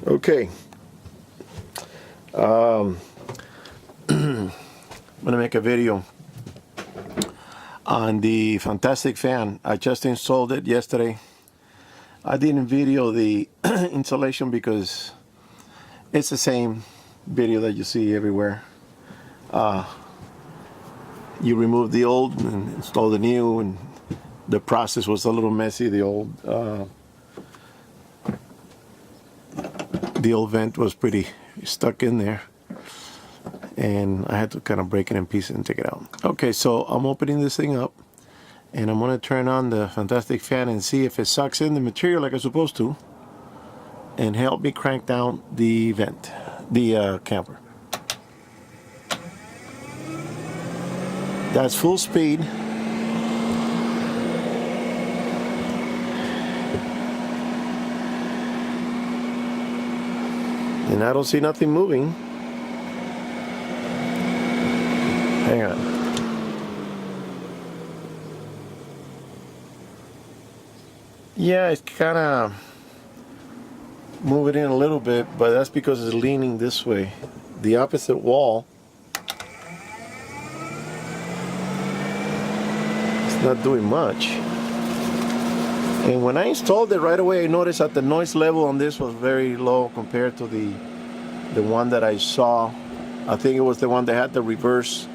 Okay. I'm gonna make a video on the Fantastic fan. I just installed it yesterday. I didn't video the installation because it's the same video that you see everywhere. You remove the old and install the new, and the process was a little messy. The old vent was pretty stuck in there, and I had to kind of break it in pieces and take it out. Okay, so I'm opening this thing up, and I'm going to turn on the Fantastic fan and see if it sucks in the material like it's supposed to, and help me crank down the vent, the camper. That's full speed. And I don't see nothing moving. Hang on. Yeah, it's kind of moving in a little bit, but that's because it's leaning this way. The opposite wall, it's not doing much. And when I installed it right away, I noticed that the noise level on this was very low compared to the one that I saw. I think it was the one that had the reverse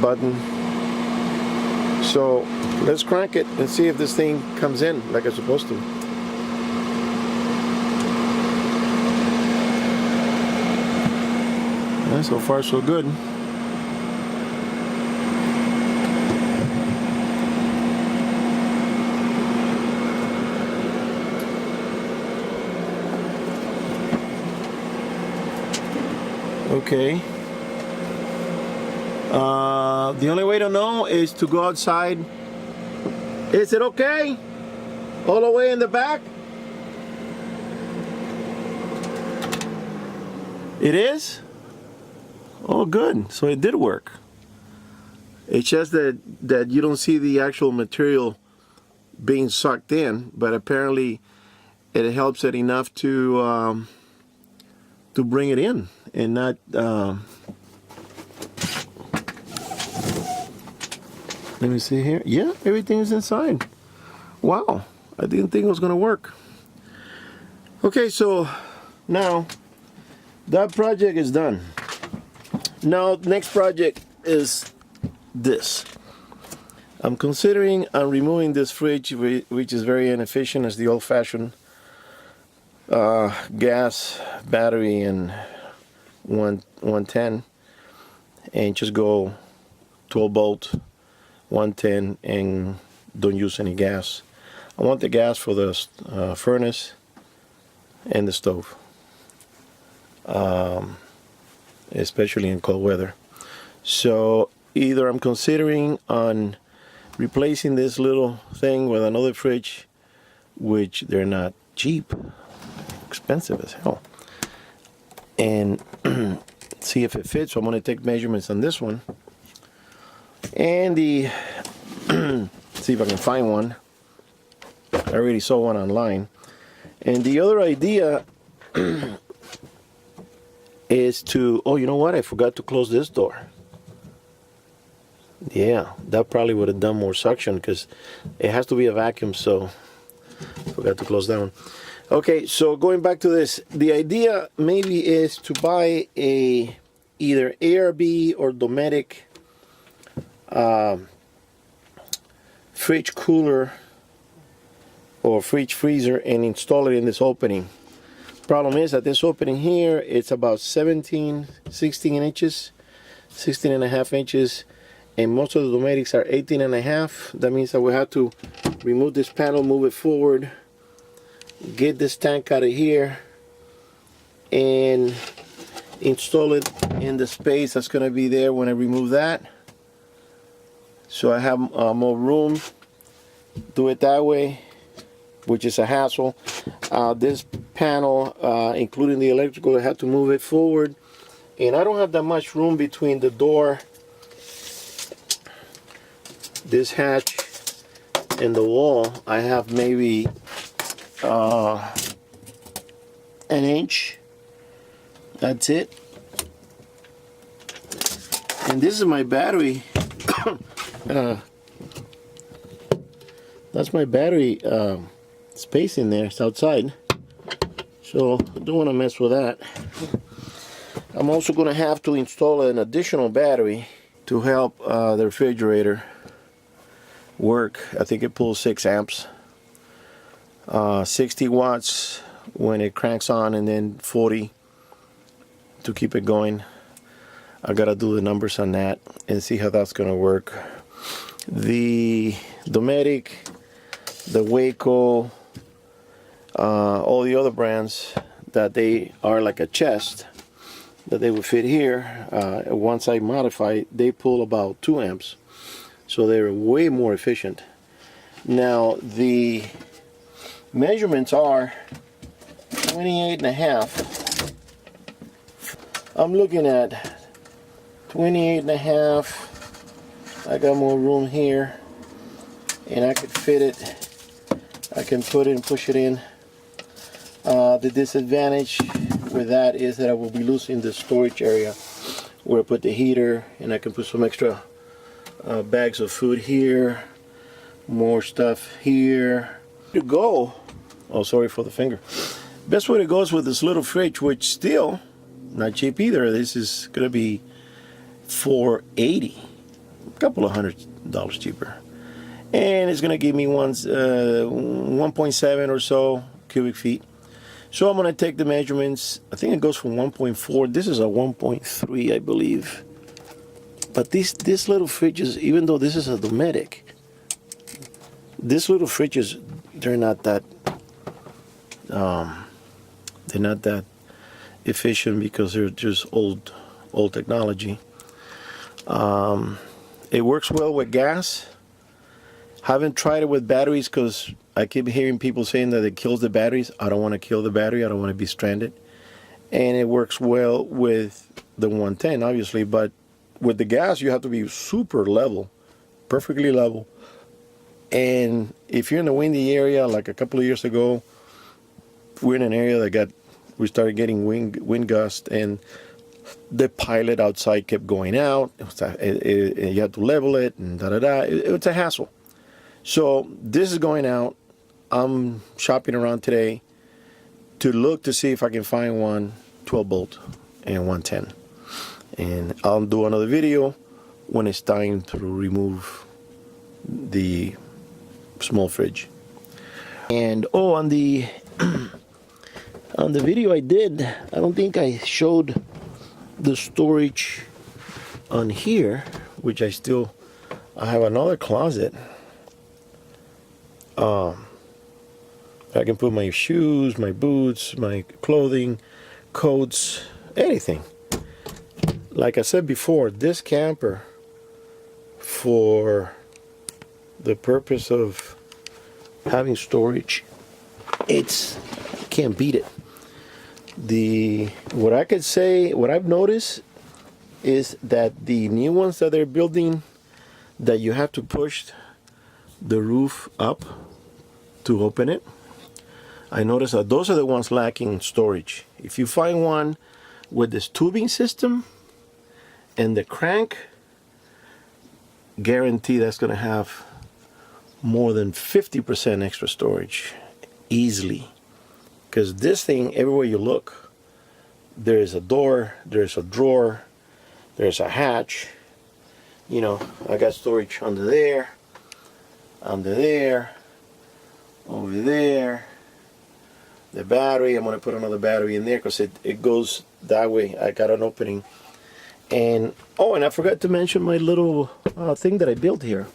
button. So let's crank it and see if this thing comes in like it's supposed to. And so far so good. Okay. The only way to know is to go outside. Is it okay? All the way in the back? It is? Oh, good. So it did work. It's just that you don't see the actual material being sucked in, but apparently it helps it enough to bring it in and not let me see here. Yeah, everything is inside. Wow, I didn't think it was gonna work. Okay, so now that project is done. Now next project is this. I'm considering removing this fridge, which is very inefficient as the old-fashioned gas battery and 110, and just go 12 volt 110 and don't use any gas. I want the gas for the furnace and the stove, especially in cold weather. So either I'm considering on replacing this little thing with another fridge, which they're not cheap, expensive as hell, and see if it fits. So I'm going to take measurements on this one, and the see if I can find one. I already saw one online. And the other idea is to, oh, you know what, I forgot to close this door. Yeah, that probably would have done more suction because it has to be a vacuum, so I forgot to close that one. Okay, so going back to this, the idea maybe is to buy either ARB or Dometic fridge cooler or fridge freezer and install it in this opening. Problem is that this opening here, it's about 16 inches, 16 and a half inches, and most of the Dometics are 18 and a half. That means that we have to remove this panel, move it forward, get this tank out of here, and install it in the space that's going to be there when I remove that. So I have more room. Do it that way, which is a hassle. This panel, including the electrical, I have to move it forward, and I don't have that much room between the door, this hatch, in the wall, I have maybe an inch. That's it. And this is my battery. That's my battery space in there. It's outside. So I don't want to mess with that. I'm also going to have to install an additional battery to help the refrigerator work. I think it pulls 6 amps. 60 watts when it cranks on, and then 40 to keep it going. I gotta do the numbers on that and see how that's gonna work. The Dometic, the Waco, all the other brands that they are like a chest that they would fit here, once I modify, they pull about 2 amps, so they're way more efficient. Now the measurements are 28.5. I'm looking at 28.5. I got more room here, and I could fit it. I can put it and push it in. The disadvantage with that is that I will be losing the storage area where I put the heater, and I can put some extra bags of food here, more stuff here. To go, oh, sorry for the finger. Best way to go is with this little fridge, which still not cheap either. This is gonna be $480, a couple of $100 cheaper, and it's gonna give me 1.7 or so cubic feet. So I'm gonna take the measurements. I think it goes from 1.4. This is a 1.3, I believe. But these little fridges, even though this is a Dometic, these little fridges, they're not that efficient because they're just old technology. It works well with gas. Haven't tried it with batteries because I keep hearing people saying that it kills the batteries. I don't want to kill the battery. I don't want to be stranded. And it works well with the 110, obviously, but with the gas you have to be super level, perfectly level. And if you're in a windy area, like a couple of years ago, we're in an area that we started getting wind gust, and the pilot outside kept going out. You had to level it, and it's a hassle. So this is going out. I'm shopping around today to look to see if I can find one 12 volt and 110. And I'll do another video when it's time to remove the small fridge. And on the video I did, I don't think I showed the storage on here, which I have another closet. I can put my shoes, my boots, my clothing, coats, anything. Like I said before, this camper, for the purpose of having storage, can't beat it. What I could say, what I've noticed is that the new ones that they're building, that you have to push the roof up to open it, I noticed that those are the ones lacking storage. If you find one with this tubing system and the crank, guarantee that's going to have more than 50% extra storage easily. Because this thing, everywhere you look, there is a door, there's a drawer, there's a hatch. You know, I got storage under there, over there. The battery, I'm going to put another battery in there because it goes that way. I got an opening. And I forgot to mention my little thing that I built here.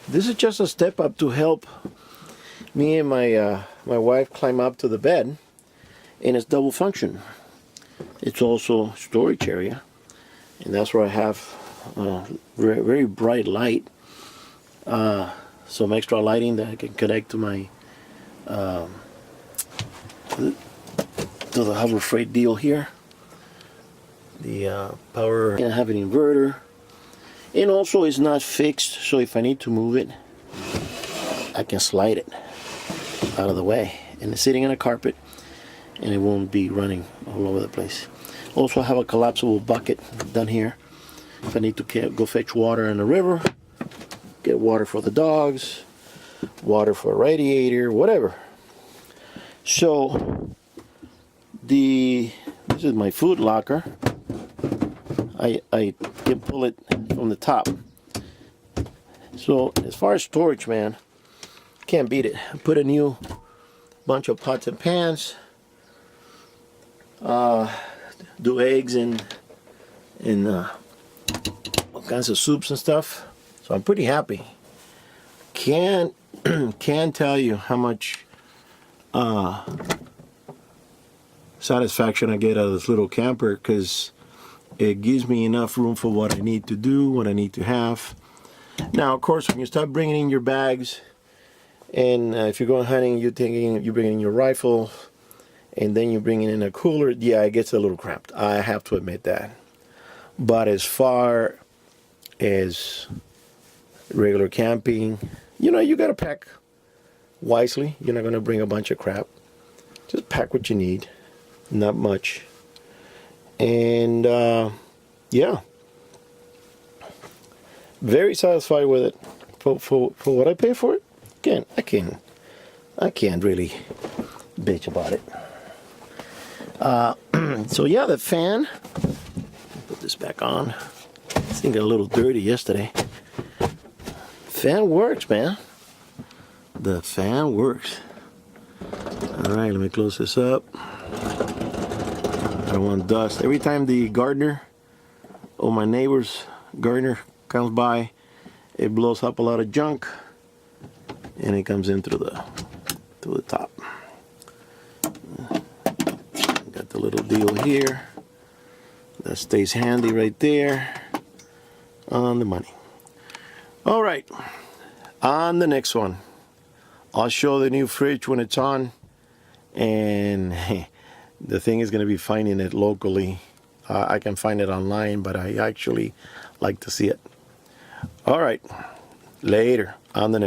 This is just a step up to help me and my wife climb up to the bed, and it's double function. It's also storage area, and that's where I have very, very bright light, some extra lighting that I can connect to my to the Harbor Freight deal here. The power, and I have an inverter, and also it's not fixed, so if I need to move it, I can slide it out of the way, and it's sitting on a carpet, and it won't be running all over the place. Also, I have a collapsible bucket done here. If I need to go fetch water in the river, get water for the dogs, water for a radiator, whatever. So this is my food locker. I can pull it from the top. So as far as storage, man, can't beat it. I put a new bunch of pots and pans. Do eggs and all kinds of soups and stuff. So I'm pretty happy. Can't tell you how much satisfaction I get out of this little camper, because it gives me enough room for what I need to do, what I need to have. Now, of course, when you start bringing in your bags, and if you're going hunting, you're bringing in your rifle, and then you're bringing in a cooler, yeah, it gets a little cramped. I have to admit that. But as far as regular camping, you know, you got to pack wisely. You're not going to bring a bunch of crap. Just pack what you need. Not much. And yeah, very satisfied with it. For what I pay for it, I can't really bitch about it. So yeah, the fan. Put this back on. This thing got a little dirty yesterday. Fan works, man. The fan works. All right, let me close this up. I don't want dust. Every time the gardener or my neighbor's gardener comes by, it blows up a lot of junk, and it comes in through the top. Got the little deal here that stays handy right there on the money. All right, on the next one, I'll show the new fridge when it's on, and the thing is going to be finding it locally. I can find it online, but I actually like to see it. All right, later on the next